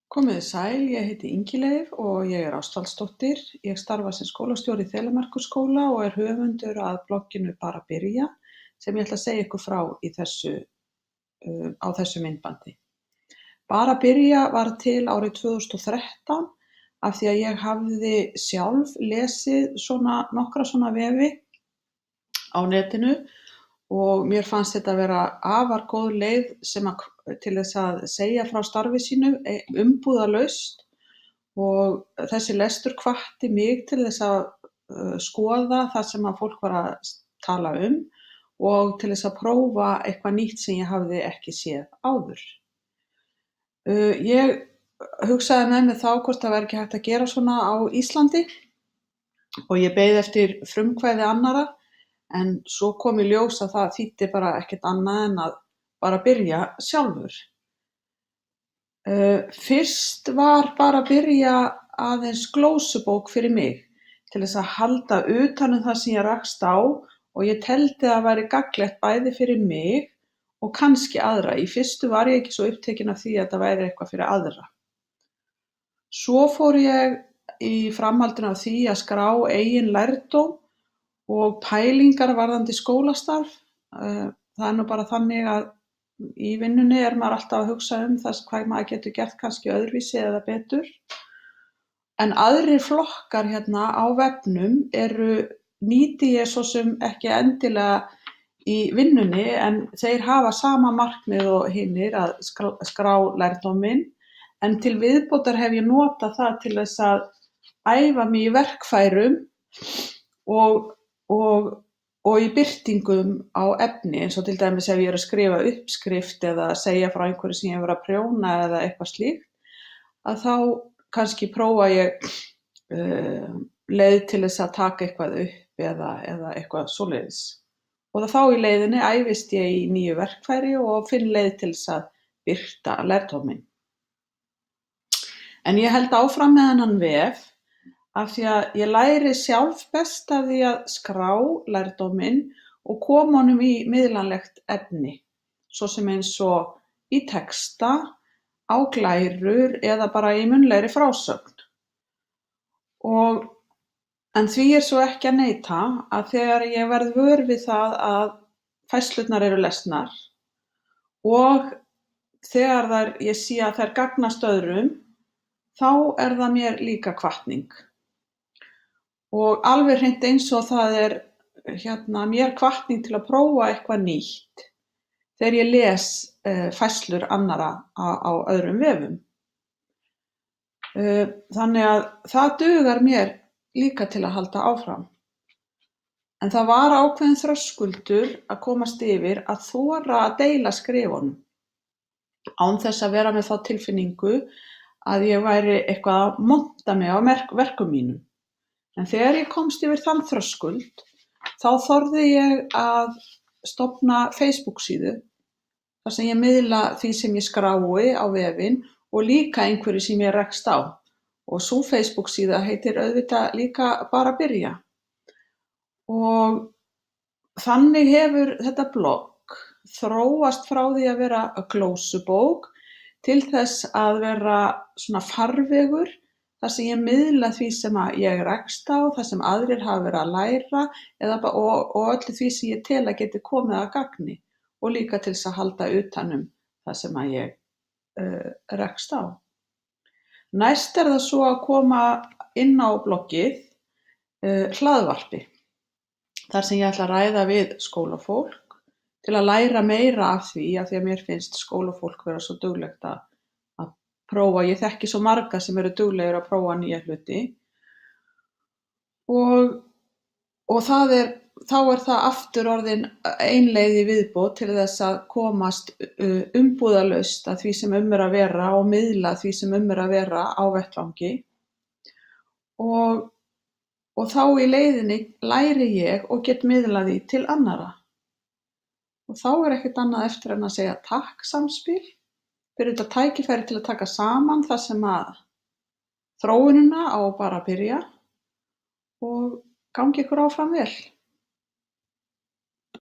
Komiði sæl, ég heiti Ingileif og ég er Ástvaldsdóttir. Ég starfa sem skólastjóri í Þelamerkurskóla og er höfundur að blogginu Bara byrja sem ég ætla að segja ykkur frá á þessu myndbandi. Bara byrja var til árið 2013 af því að ég hafði sjálf lesið nokkra svona vefi á netinu og mér fannst þetta vera afar góð leið til þess að segja frá starfi sínu umbúðalaust og þessi lestur hvatti mig til þess að skoða það sem að fólk var að tala og til þess að prófa eitthvað nýtt sem ég hafði ekki séð áður. Ég hugsaði með mig þá hvort það væri ekki hægt að gera svona á Íslandi og ég beið eftir frumkvæði annarra. En svo kom í ljós að það þýddi bara ekkert annað en að bara byrja sjálfur. Fyrst var bara byrja aðeins glósubók fyrir mig til þess að halda utan það sem ég rakst á og ég teldi að væri gagnlegt bæði fyrir mig og kannski aðra. Í fyrstu var ég ekki svo upptekin af því að þetta væri eitthvað fyrir aðra. Svo fór ég í framhaldinu af því að skrá eigin lærdóm og pælingar varðandi skólastarf. Það er nú bara þannig að í vinnunni er maður alltaf að hugsa það hvað maður getur gert kannski öðruvísi eða betur. En aðrir flokkar hérna á vefnum nýti ég svo sem ekki endilega í vinnunni en þeir hafa sama markmið og hinir að skrá lærdóminn en til viðbótar hef ég notað það til þess að æfa mig í verkfærum og í birtingum á efni eins og til dæmis ef ég er að skrifa uppskrift eða segja frá einhverju sem ég hefur að prjóna eða eitthvað slíkt, að þá kannski prófa ég leið til þess að taka eitthvað upp eða eitthvað svoleiðis. Og þá í leiðinni æfist ég í nýju verkfæri og finn leið til þess að birta lærdóminn. En ég held áfram með þennan vef af því að ég læri sjálf best af því að skrá lærdóminn og koma honum í miðlanlegt efni, svo sem eins og í texta, á glærur eða bara í munnlegri frásögn. En því er svo ekki að neita að þegar ég verð vör við það að færslurnar eru lesnar og þegar ég sé að þær gagnast öðrum, þá er það mér líka hvatning. Og alveg hreint eins og það er mér hvatning til að prófa eitthvað nýtt þegar ég les færslur annarra á öðrum vefum. Þannig að það dugar mér líka til að halda áfram. En það var ákveðinn þröskuldur að komast yfir að þora að deila skrifunum án þess að vera með þá tilfinningu að ég væri eitthvað að monta mig á verkum mínum. En þegar ég komst yfir þann þröskuld, þá þorði ég að stofna Facebook-síðu þar sem ég miðla því sem ég skrái á vefinn og líka einhverju sem ég rekst á. Og sú Facebook-síða heitir auðvitað líka Bara byrja. Og þannig hefur þetta blogg þróast frá því að vera glósubók til þess að vera svona farvegur þar sem ég miðla því sem ég rekst á, það sem aðrir hafa verið að læra og öllu því sem ég tel að geti komið að gagni og líka til þess að halda utan það sem ég rekst á. Næst það svo að koma inn á bloggið hlaðvarpi, þar sem ég ætla að ræða við skólafólk til að læra meira af því að mér finnst skólafólk vera svo duglegt að prófa. Ég þekki svo marga sem eru duglegir að prófa nýja hluti og þá er það aftur orðin ein leið í viðbót til þess að komast umbúðalaust að því sem er að vera og miðla því sem er að vera á vettvangi og þá í leiðinni læri ég og get miðlað því til annarra. Og þá er ekkert annað eftir en að segja takk samspil fyrir þetta tækifæri til að taka saman það sem að þróunina á Bara byrja og gangi ykkur áfram vel.